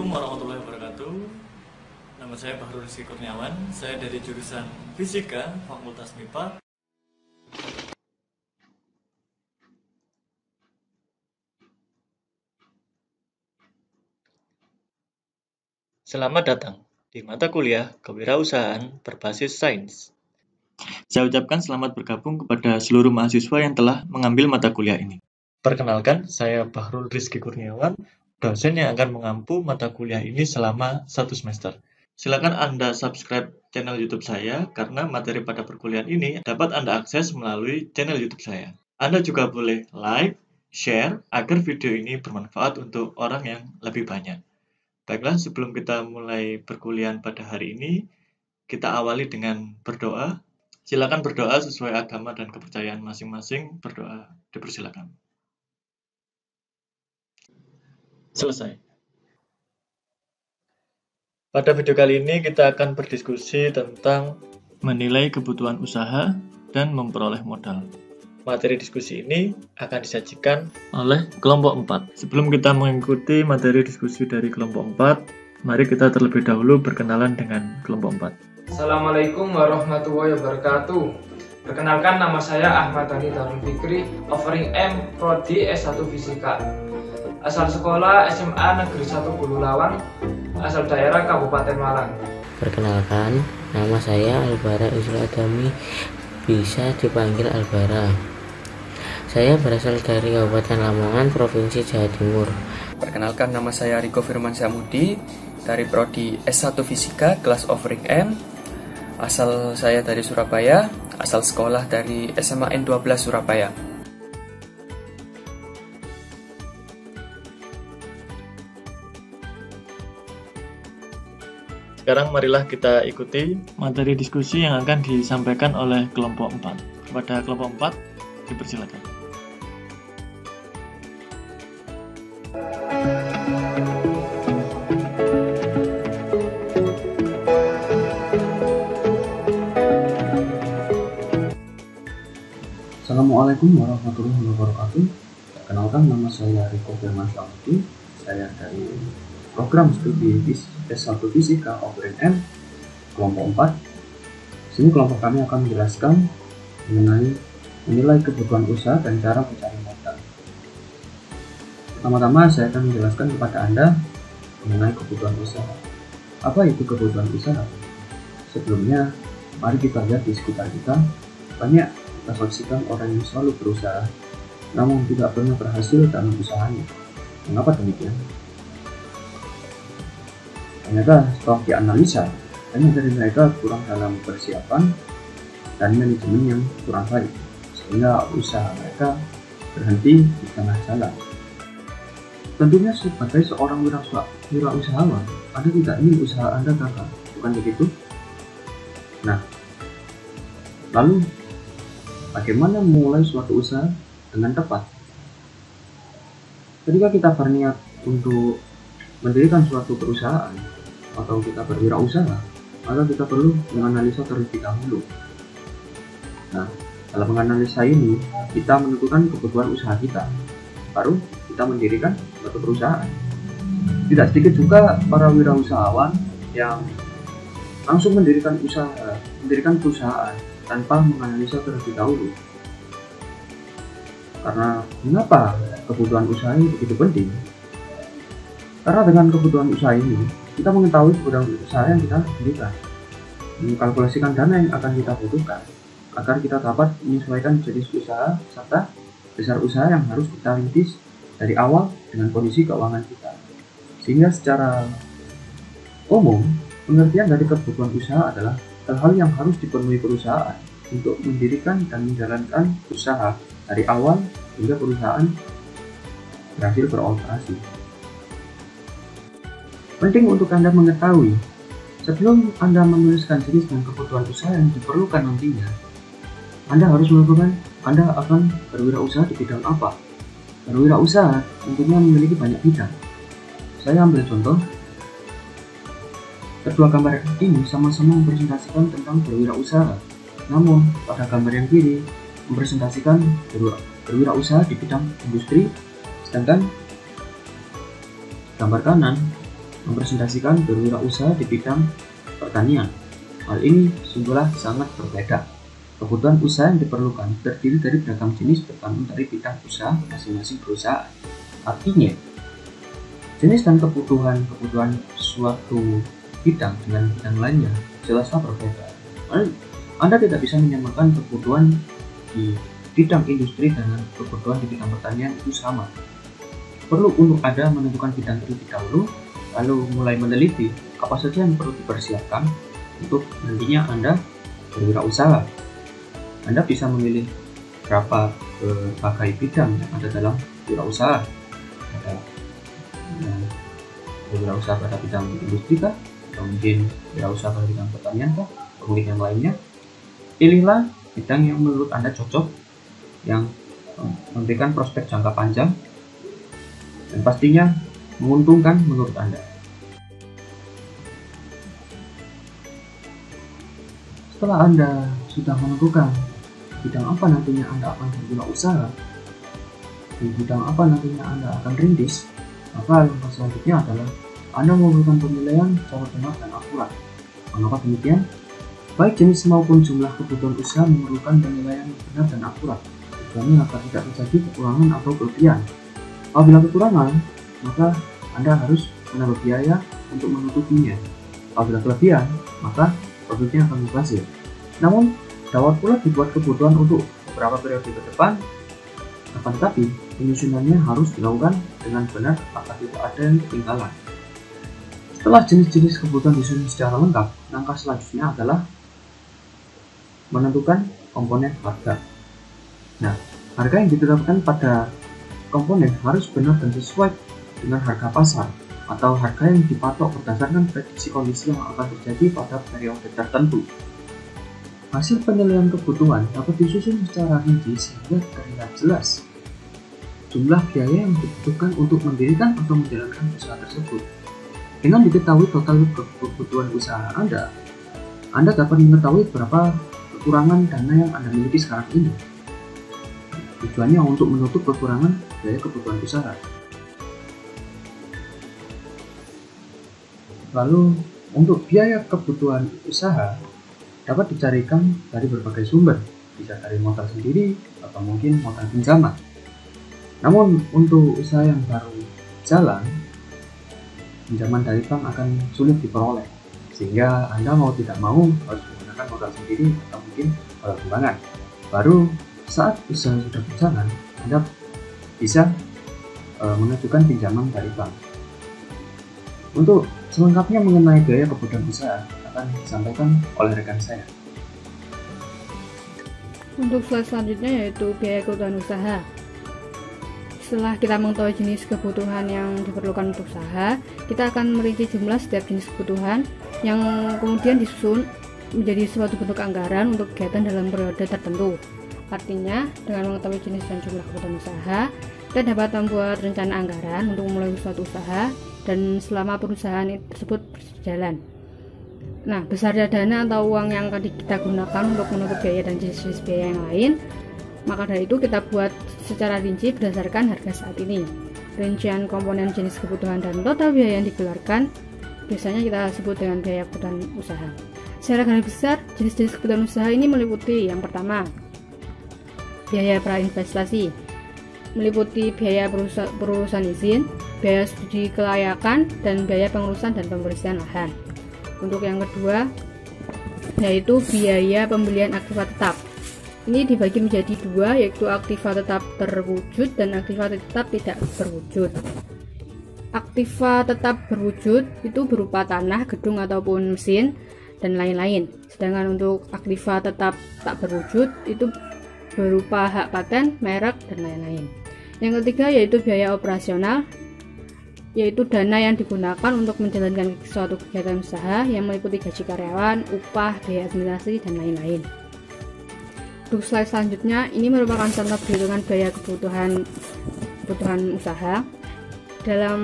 Assalamualaikum warahmatullahi wabarakatuh. Nama saya Bahrul Rizky Kurniawan. Saya dari jurusan Fisika, Fakultas MIPA. Selamat datang di mata kuliah Kewirausahaan Berbasis Sains. Saya ucapkan selamat bergabung kepada seluruh mahasiswa yang telah mengambil mata kuliah ini. Perkenalkan, saya Bahrul Rizky Kurniawan, dosen yang akan mengampu mata kuliah ini selama 1 semester. Silakan Anda subscribe channel YouTube saya karena materi pada perkuliahan ini dapat Anda akses melalui channel YouTube saya. Anda juga boleh like, share agar video ini bermanfaat untuk orang yang lebih banyak. Baiklah, sebelum kita mulai perkuliahan pada hari ini, kita awali dengan berdoa. Silakan berdoa sesuai agama dan kepercayaan masing-masing. Berdoa dipersilakan. Selesai. Pada video kali ini kita akan berdiskusi tentang menilai kebutuhan usaha dan memperoleh modal. Materi diskusi ini akan disajikan oleh kelompok 4. Sebelum kita mengikuti materi diskusi dari kelompok 4, mari kita terlebih dahulu berkenalan dengan kelompok 4. Assalamualaikum warahmatullahi wabarakatuh. Perkenalkan, nama saya Ahmad Dhani Darul Fikri, offering M, Prodi S1 Fisika. Asal sekolah SMA Negeri 1 Bululawang, asal daerah Kabupaten Malang. Perkenalkan, nama saya Albara Isra Adami, bisa dipanggil Albara. Saya berasal dari Kabupaten Lamongan, Provinsi Jawa Timur. Perkenalkan, nama saya Riko Firman Syamudi dari Prodi S1 Fisika kelas offering M. Asal saya dari Surabaya, asal sekolah dari SMA N12 Surabaya. Sekarang marilah kita ikuti materi diskusi yang akan disampaikan oleh kelompok 4. Kepada kelompok 4, dipersilakan. Assalamualaikum warahmatullahi wabarakatuh. Perkenalkan, nama saya Riko Firman Syamudi. Saya dari program studi S1 Fisika offering M, kelompok 4. Sini kelompok kami akan menjelaskan mengenai menilai kebutuhan usaha dan cara mencari modal. Pertama-tama saya akan menjelaskan kepada Anda mengenai kebutuhan usaha. Apa itu kebutuhan usaha? Sebelumnya, mari kita lihat di sekitar kita. Banyak kita saksikan orang yang selalu berusaha, namun tidak pernah berhasil dalam usahanya. Mengapa demikian? Ternyata setelah dianalisa, banyak dari mereka kurang dalam persiapan dan manajemen yang kurang baik, sehingga usaha mereka berhenti di tengah jalan. Tentunya sebagai seorang wirausahawan, Anda tidak ingin usaha Anda gagal, bukan begitu? Nah, lalu bagaimana memulai suatu usaha dengan tepat? Ketika kita berniat untuk mendirikan suatu perusahaan atau kita berwirausaha, maka kita perlu menganalisa terlebih dahulu. Nah, dalam menganalisa ini, kita menentukan kebutuhan usaha kita, baru kita mendirikan suatu perusahaan. Tidak sedikit juga para wirausahawan yang langsung mendirikan perusahaan tanpa menganalisa terlebih dahulu. Karena mengapa kebutuhan usaha ini begitu penting? Karena dengan kebutuhan usaha ini, kita mengetahui kebutuhan usaha yang kita dirikan, mengkalkulasikan dana yang akan kita butuhkan, agar kita dapat menyesuaikan jenis usaha serta besar usaha yang harus kita rintis dari awal dengan kondisi keuangan kita. Sehingga secara umum, pengertian dari kebutuhan usaha adalah hal-hal yang harus dipenuhi perusahaan untuk mendirikan dan menjalankan usaha dari awal hingga perusahaan berhasil beroperasi. Penting untuk Anda mengetahui, sebelum Anda menuliskan jenis dan kebutuhan usaha yang diperlukan nantinya, Anda harus melakukan Anda akan berwirausaha di bidang apa. Berwirausaha tentunya memiliki banyak bidang. Saya ambil contoh, kedua gambar ini sama-sama mempresentasikan tentang berwirausaha. Namun, pada gambar yang kiri mempresentasikan berwirausaha di bidang industri, sedangkan gambar kanan mempresentasikan berwirausaha di bidang pertanian. Hal ini sungguhlah sangat berbeda. Kebutuhan usaha yang diperlukan terdiri dari beragam jenis tergantung dari bidang usaha masing-masing perusahaan. Artinya, jenis dan kebutuhan suatu bidang dengan bidang lainnya jelaslah berbeda. Anda tidak bisa menyamakan kebutuhan di bidang industri dengan kebutuhan di bidang pertanian itu sama. Perlu untuk Anda menentukan bidang terlebih dahulu, lalu mulai meneliti apa saja yang perlu dipersiapkan untuk nantinya Anda berwirausaha. Anda bisa memilih berapa berbagai bidang yang ada dalam wirausaha. Ada yang berwirausaha pada bidang industri kah? Atau mungkin wirausaha pada bidang pertanian kah? Atau mungkin yang lainnya. Pilihlah bidang yang menurut Anda cocok, yang memberikan prospek jangka panjang, dan pastinya menguntungkan menurut Anda. Setelah Anda sudah menentukan bidang apa nantinya Anda akan berwirausaha, di bidang apa nantinya Anda akan rintis, maka langkah selanjutnya adalah Anda melakukan penilaian secara benar dan akurat. Mengapa demikian? Baik jenis maupun jumlah kebutuhan usaha memerlukan penilaian yang benar dan akurat, tujuannya agar tidak terjadi kekurangan atau kelebihan. Apabila kekurangan, maka Anda harus menambah biaya untuk menutupinya. Apabila kelebihan, maka produknya akan berhasil. Namun, dapat pula dibuat kebutuhan untuk beberapa periode ke depan, akan tetapi penyusunannya harus dilakukan dengan benar agar tidak ada yang ketinggalan. Setelah jenis-jenis kebutuhan disusun secara lengkap, langkah selanjutnya adalah menentukan komponen harga. Nah, harga yang ditetapkan pada komponen harus benar dan sesuai dengan harga pasar atau harga yang dipatok berdasarkan prediksi kondisi yang akan terjadi pada periode tertentu. Hasil penilaian kebutuhan dapat disusun secara rinci sehingga terlihat jelas jumlah biaya yang dibutuhkan untuk mendirikan atau menjalankan usaha tersebut. Dengan diketahui total kebutuhan usaha Anda dapat mengetahui berapa kekurangan dana yang Anda miliki sekarang ini. Tujuannya untuk menutup kekurangan biaya kebutuhan usaha. Lalu, untuk biaya kebutuhan usaha dapat dicarikan dari berbagai sumber, bisa dari modal sendiri atau mungkin modal pinjaman. Namun, untuk usaha yang baru jalan, pinjaman dari bank akan sulit diperoleh, sehingga Anda mau tidak mau harus menggunakan modal sendiri atau mungkin modal sumbangan. Baru saat usaha sudah berjalan, Anda bisa mengajukan pinjaman dari bank. Untuk selengkapnya mengenai biaya kebutuhan usaha akan disampaikan oleh rekan saya. Untuk slide selanjutnya yaitu biaya kebutuhan usaha. Setelah kita mengetahui jenis kebutuhan yang diperlukan untuk usaha, kita akan merinci jumlah setiap jenis kebutuhan yang kemudian disusun menjadi suatu bentuk anggaran untuk kegiatan dalam periode tertentu. Artinya, dengan mengetahui jenis dan jumlah kebutuhan usaha, kita dapat membuat rencana anggaran untuk memulai suatu usaha dan selama perusahaan tersebut berjalan. Nah, besarnya dana atau uang yang akan kita gunakan untuk menutup biaya dan jenis-jenis biaya yang lain, maka dari itu kita buat secara rinci berdasarkan harga saat ini. Rincian komponen jenis kebutuhan dan total biaya yang dikeluarkan biasanya kita sebut dengan biaya kebutuhan usaha. Secara garis besar, jenis-jenis kebutuhan usaha ini meliputi yang pertama, biaya prainvestasi, meliputi biaya perusahaan izin, biaya studi kelayakan, dan biaya pengurusan dan pembersihan lahan. Untuk yang kedua, yaitu biaya pembelian aktiva tetap. Ini dibagi menjadi dua, yaitu aktiva tetap terwujud dan aktiva tetap tidak berwujud. Aktiva tetap berwujud itu berupa tanah, gedung, ataupun mesin, dan lain-lain. Sedangkan untuk aktiva tetap tak berwujud itu berupa hak paten, merek, dan lain-lain. Yang ketiga yaitu biaya operasional, yaitu dana yang digunakan untuk menjalankan suatu kegiatan usaha yang meliputi gaji karyawan, upah, biaya administrasi, dan lain-lain. Untuk slide selanjutnya, ini merupakan contoh perhitungan biaya kebutuhan usaha. Dalam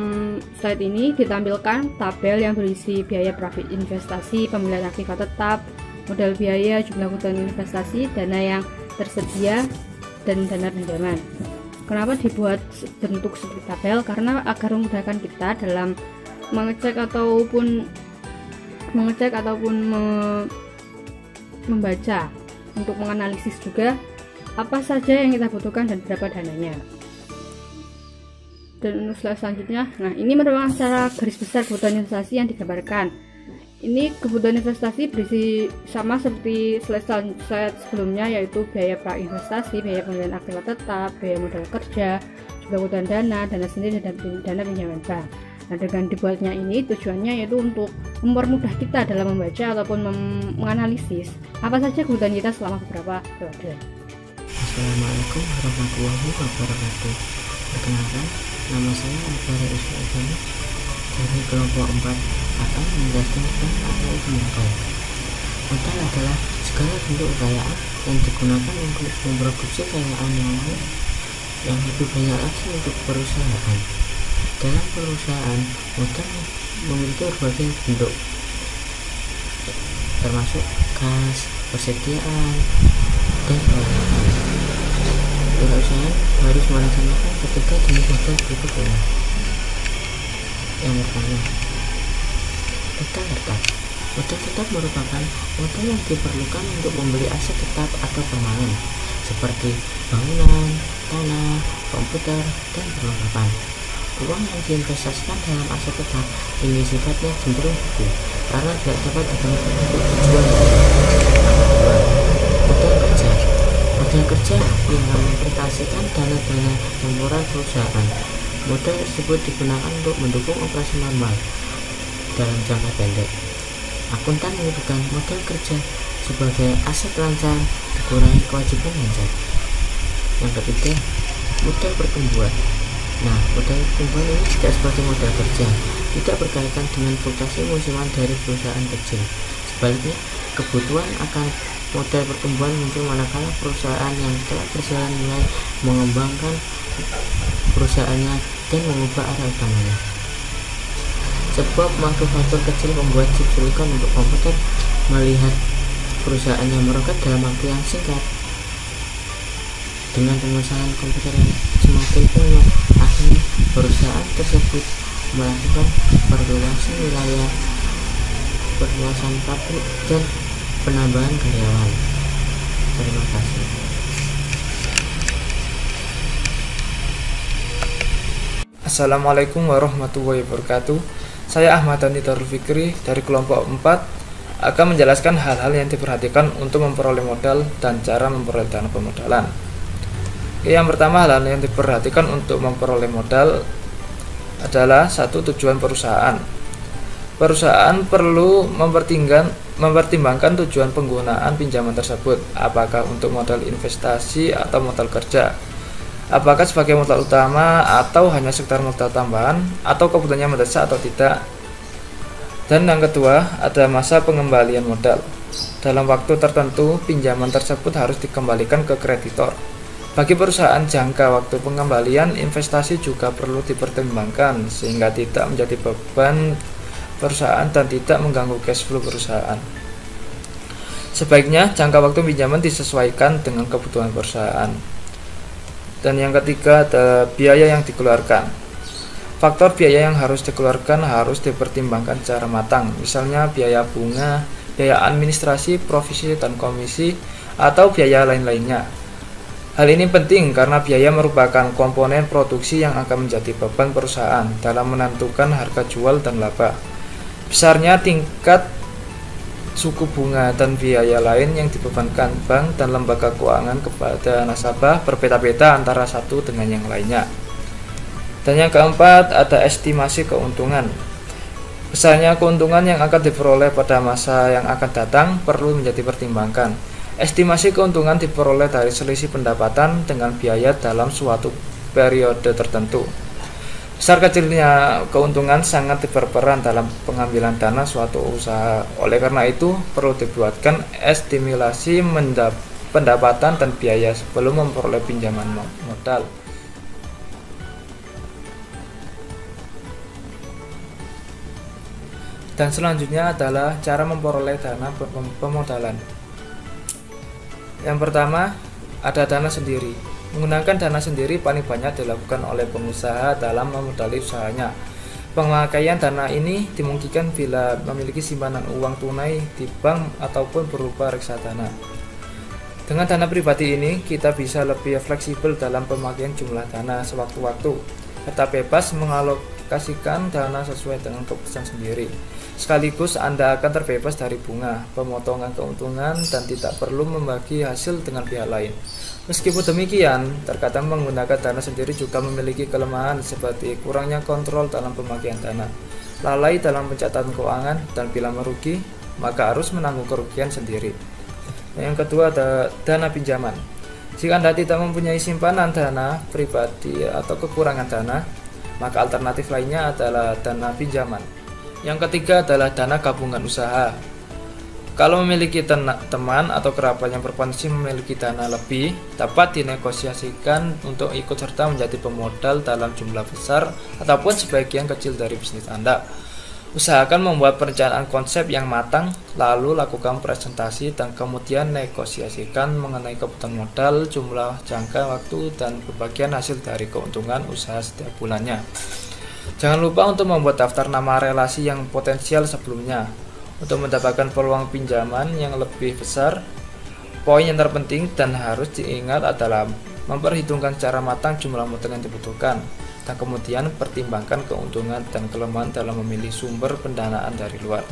slide ini ditampilkan tabel yang berisi biaya profit investasi, pembelian aktiva tetap, modal biaya, jumlah kebutuhan investasi, dana yang tersedia, dan dana pinjaman. Kenapa dibuat bentuk seperti tabel? Karena agar memudahkan kita dalam mengecek ataupun membaca, untuk menganalisis juga apa saja yang kita butuhkan dan berapa dananya. Dan untuk slide selanjutnya, nah ini merupakan secara garis besar kebutuhan investasi yang digambarkan. Ini kebutuhan investasi berisi sama seperti slide sebelumnya, yaitu biaya prainvestasi, biaya pembelian aktiva tetap, biaya modal kerja, juga kebutuhan dana sendiri, dan dana pinjaman bank. Nah, dengan dibuatnya ini tujuannya yaitu untuk mempermudah kita dalam membaca ataupun menganalisis apa saja kebutuhan kita selama beberapa periode. Assalamualaikum warahmatullahi wabarakatuh. Perkenalkan, nama saya Alvara Ismail dari kelompok 4 akan menjelaskan tentang apa modal. Modal adalah segala bentuk kekayaan yang digunakan untuk memproduksi kekayaan yang lain yang lebih banyak lagi untuk perusahaan. Dalam perusahaan, modal memiliki berbagai bentuk, termasuk kas, persediaan, dan peralatan. Perusahaan harus melaksanakan ketiga jenis modal berikut ini. Yang pertama, modal tetap. Modal tetap merupakan modal yang diperlukan untuk membeli aset tetap atau permanen, seperti bangunan, tanah, komputer, dan perlengkapan. Uang yang diinvestasikan dalam aset tetap ini sifatnya cenderung beku karena tidak dapat digunakan untuk tujuan lain. Modal kerja. Modal kerja yang menginvestasikan dana-dana temporer perusahaan. Modal tersebut digunakan untuk mendukung operasi normal dalam jangka pendek. Akuntan menyebutkan modal kerja sebagai aset lancar dikurangi kewajiban lancar. Yang ketiga, modal pertumbuhan. Nah, modal pertumbuhan ini tidak seperti modal kerja, tidak berkaitan dengan fluktuasi musiman dari perusahaan kecil. Sebaliknya, kebutuhan akan modal pertumbuhan muncul manakala perusahaan yang telah berjalan mulai mengembangkan perusahaannya dan mengubah arah utamanya. Sebab manufaktur kecil membuat chip silikon untuk komputer melihat perusahaannya meroket dalam waktu yang singkat. Dengan pemesanan komputer yang semakin banyak, akhirnya perusahaan tersebut melakukan perluasan wilayah, perluasan pabrik, dan penambahan karyawan. Terima kasih. Assalamualaikum warahmatullahi wabarakatuh. Saya Ahmad Dhani Darul Fikri dari kelompok 4 akan menjelaskan hal-hal yang diperhatikan untuk memperoleh modal dan cara memperoleh dana permodalan. Yang pertama, hal-hal yang diperhatikan untuk memperoleh modal adalah satu, tujuan perusahaan. Perusahaan perlu mempertimbangkan tujuan penggunaan pinjaman tersebut, apakah untuk modal investasi atau modal kerja, apakah sebagai modal utama atau hanya sekedar modal tambahan, atau kebutuhannya mendesak atau tidak. Dan yang kedua, ada masa pengembalian modal. Dalam waktu tertentu, pinjaman tersebut harus dikembalikan ke kreditor. Bagi perusahaan, jangka waktu pengembalian investasi juga perlu dipertimbangkan sehingga tidak menjadi beban perusahaan dan tidak mengganggu cash flow perusahaan. Sebaiknya jangka waktu pinjaman disesuaikan dengan kebutuhan perusahaan. Dan yang ketiga, ada biaya yang dikeluarkan. Faktor biaya yang harus dikeluarkan harus dipertimbangkan secara matang, misalnya biaya bunga, biaya administrasi, provisi dan komisi, atau biaya lain-lainnya. Hal ini penting karena biaya merupakan komponen produksi yang akan menjadi beban perusahaan dalam menentukan harga jual dan laba. Besarnya tingkat suku bunga dan biaya lain yang dibebankan bank dan lembaga keuangan kepada nasabah berbeda-beda antara satu dengan yang lainnya. Dan yang keempat, ada estimasi keuntungan. Besarnya keuntungan yang akan diperoleh pada masa yang akan datang perlu menjadi pertimbangan. Estimasi keuntungan diperoleh dari selisih pendapatan dengan biaya dalam suatu periode tertentu. Besar kecilnya keuntungan sangat berperan dalam pengambilan dana suatu usaha. Oleh karena itu, perlu dibuatkan estimasi pendapatan dan biaya sebelum memperoleh pinjaman modal. Dan selanjutnya adalah cara memperoleh dana pemodalan. Yang pertama, ada dana sendiri. Menggunakan dana sendiri paling banyak dilakukan oleh pengusaha dalam memodali usahanya. Pemakaian dana ini dimungkinkan bila memiliki simpanan uang tunai di bank ataupun berupa reksadana. Dengan dana pribadi ini, kita bisa lebih fleksibel dalam pemakaian jumlah dana sewaktu-waktu, serta bebas mengalokasikan dana sesuai dengan keputusan sendiri. Sekaligus Anda akan terbebas dari bunga, pemotongan keuntungan, dan tidak perlu membagi hasil dengan pihak lain. Meskipun demikian, terkadang menggunakan dana sendiri juga memiliki kelemahan seperti kurangnya kontrol dalam pemakaian dana, lalai dalam pencatatan keuangan, dan bila merugi, maka harus menanggung kerugian sendiri. Yang kedua ada dana pinjaman. Jika Anda tidak mempunyai simpanan dana pribadi atau kekurangan dana, maka alternatif lainnya adalah dana pinjaman. Yang ketiga adalah dana gabungan usaha. Kalau memiliki teman atau kerabat yang berpotensi memiliki dana lebih, dapat dinegosiasikan untuk ikut serta menjadi pemodal dalam jumlah besar ataupun sebagian kecil dari bisnis Anda. Usahakan membuat perencanaan konsep yang matang, lalu lakukan presentasi dan kemudian negosiasikan mengenai kebutuhan modal, jumlah, jangka waktu, dan pembagian hasil dari keuntungan usaha setiap bulannya. Jangan lupa untuk membuat daftar nama relasi yang potensial sebelumnya. Untuk mendapatkan peluang pinjaman yang lebih besar, poin yang terpenting dan harus diingat adalah memperhitungkan secara matang jumlah modal yang dibutuhkan, dan kemudian pertimbangkan keuntungan dan kelemahan dalam memilih sumber pendanaan dari luar.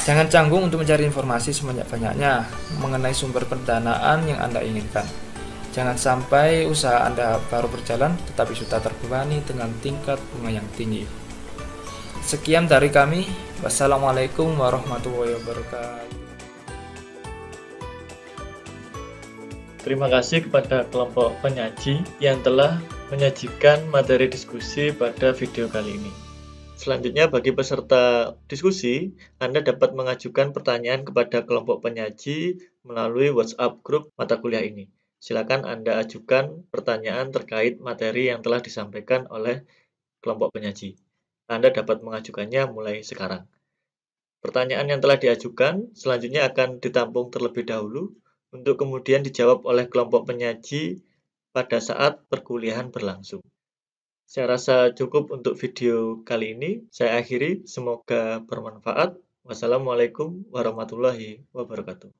Jangan canggung untuk mencari informasi sebanyak-banyaknya mengenai sumber pendanaan yang Anda inginkan. Jangan sampai usaha Anda baru berjalan tetapi sudah terbebani dengan tingkat bunga yang tinggi. Sekian dari kami. Wassalamualaikum warahmatullahi wabarakatuh. Terima kasih kepada kelompok penyaji yang telah menyajikan materi diskusi pada video kali ini. Selanjutnya, bagi peserta diskusi, Anda dapat mengajukan pertanyaan kepada kelompok penyaji melalui WhatsApp grup mata kuliah ini. Silakan Anda ajukan pertanyaan terkait materi yang telah disampaikan oleh kelompok penyaji. Anda dapat mengajukannya mulai sekarang. Pertanyaan yang telah diajukan selanjutnya akan ditampung terlebih dahulu untuk kemudian dijawab oleh kelompok penyaji pada saat perkuliahan berlangsung. Saya rasa cukup untuk video kali ini. Saya akhiri, semoga bermanfaat. Wassalamualaikum warahmatullahi wabarakatuh.